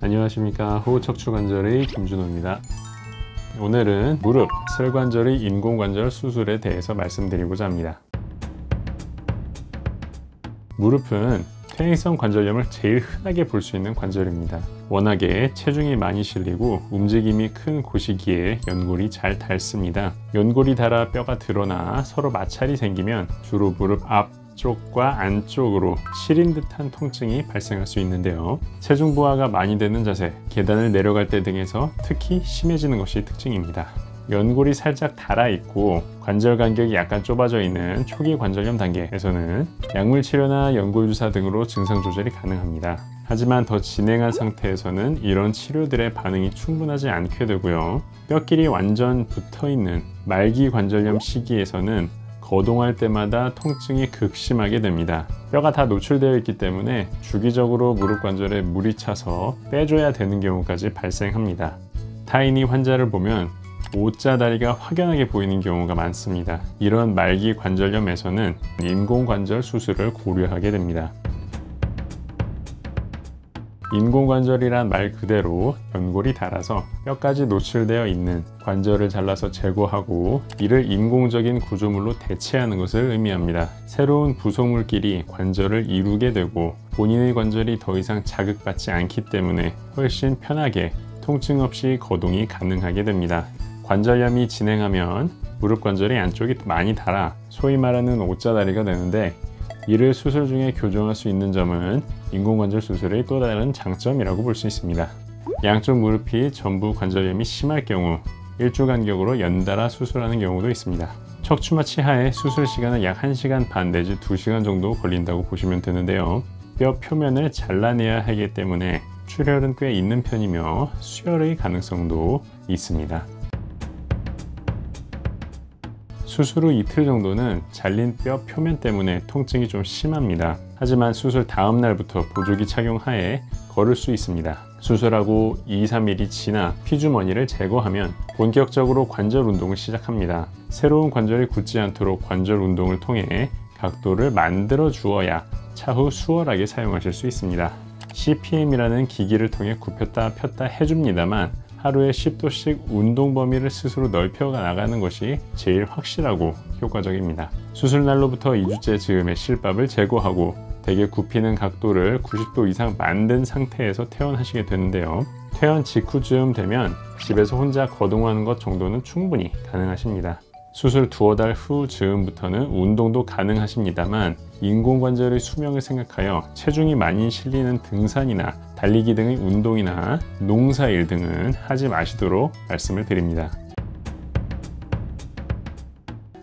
안녕하십니까. 호흡척추관절의 김준호입니다. 오늘은 무릎, 설관절의 인공관절 수술에 대해서 말씀드리고자 합니다. 무릎은 퇴행성 관절염을 제일 흔하게 볼 수 있는 관절입니다. 워낙에 체중이 많이 실리고 움직임이 큰 곳이기에 연골이 잘 닳습니다. 연골이 닳아 뼈가 드러나 서로 마찰이 생기면 주로 무릎 앞쪽과 안쪽으로 시린 듯한 통증이 발생할 수 있는데요. 체중 부하가 많이 되는 자세, 계단을 내려갈 때 등에서 특히 심해지는 것이 특징입니다. 연골이 살짝 닳아있고 관절 간격이 약간 좁아져 있는 초기 관절염 단계에서는 약물 치료나 연골 주사 등으로 증상 조절이 가능합니다. 하지만 더 진행한 상태에서는 이런 치료들의 반응이 충분하지 않게 되고요. 뼈끼리 완전 붙어있는 말기 관절염 시기에서는 거동할 때마다 통증이 극심하게 됩니다. 뼈가 다 노출되어 있기 때문에 주기적으로 무릎 관절에 물이 차서 빼줘야 되는 경우까지 발생합니다. 타인이 환자를 보면 O자 다리가 확연하게 보이는 경우가 많습니다. 이런 말기 관절염에서는 인공관절 수술을 고려하게 됩니다. 인공관절이란 말 그대로 연골이 닳아서 뼈까지 노출되어 있는 관절을 잘라서 제거하고 이를 인공적인 구조물로 대체하는 것을 의미합니다. 새로운 부속물끼리 관절을 이루게 되고 본인의 관절이 더 이상 자극받지 않기 때문에 훨씬 편하게 통증 없이 거동이 가능하게 됩니다. 관절염이 진행하면 무릎 관절의 안쪽이 많이 닳아 소위 말하는 O자 다리가 되는데, 이를 수술 중에 교정할 수 있는 점은 인공관절 수술의 또 다른 장점이라고 볼 수 있습니다. 양쪽 무릎이 전부 관절염이 심할 경우 1주 간격으로 연달아 수술하는 경우도 있습니다. 척추마 치하의 수술 시간은 약 1시간 반 내지 2시간 정도 걸린다고 보시면 되는데요. 뼈 표면을 잘라내야 하기 때문에 출혈은 꽤 있는 편이며 수혈의 가능성도 있습니다. 수술 후 이틀 정도는 잘린 뼈 표면 때문에 통증이 좀 심합니다. 하지만 수술 다음 날부터 보조기 착용하에 걸을 수 있습니다. 수술하고 2-3일이 지나 피주머니를 제거하면 본격적으로 관절 운동을 시작합니다. 새로운 관절이 굳지 않도록 관절 운동을 통해 각도를 만들어 주어야 차후 수월하게 사용하실 수 있습니다. CPM이라는 기기를 통해 굽혔다 폈다 해줍니다만 하루에 10도씩 운동 범위를 스스로 넓혀 나가는 것이 제일 확실하고 효과적입니다. 수술 날로부터 2주째 즈음에 실밥을 제거하고 대개 굽히는 각도를 90도 이상 만든 상태에서 퇴원하시게 되는데요. 퇴원 직후쯤 되면 집에서 혼자 거동하는 것 정도는 충분히 가능하십니다. 수술 2-달 후 즈음부터는 운동도 가능하십니다만 인공관절의 수명을 생각하여 체중이 많이 실리는 등산이나 달리기 등의 운동이나 농사일 등은 하지 마시도록 말씀을 드립니다.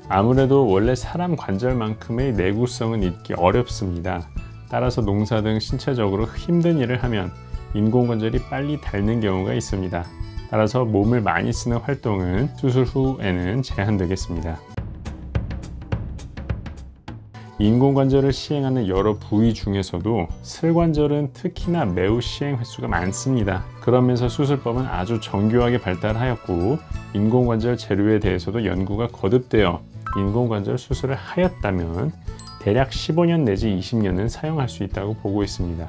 아무래도 원래 사람 관절만큼의 내구성은 있기 어렵습니다. 따라서 농사 등 신체적으로 힘든 일을 하면 인공관절이 빨리 닳는 경우가 있습니다. 따라서 몸을 많이 쓰는 활동은 수술 후에는 제한되겠습니다. 인공관절을 시행하는 여러 부위 중에서도 슬관절은 특히나 매우 시행 횟수가 많습니다. 그러면서 수술법은 아주 정교하게 발달하였고 인공관절 재료에 대해서도 연구가 거듭되어 인공관절 수술을 하였다면 대략 15년 내지 20년은 사용할 수 있다고 보고 있습니다.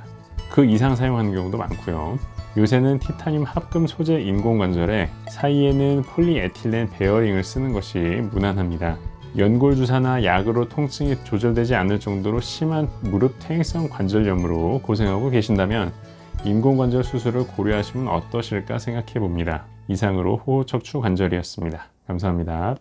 그 이상 사용하는 경우도 많고요. 요새는 티타늄 합금 소재 인공관절에 사이에는 폴리에틸렌 베어링을 쓰는 것이 무난합니다. 연골 주사나 약으로 통증이 조절되지 않을 정도로 심한 무릎 퇴행성 관절염으로 고생하고 계신다면 인공관절 수술을 고려하시면 어떠실까 생각해 봅니다. 이상으로 호흡척추관절이었습니다. 감사합니다.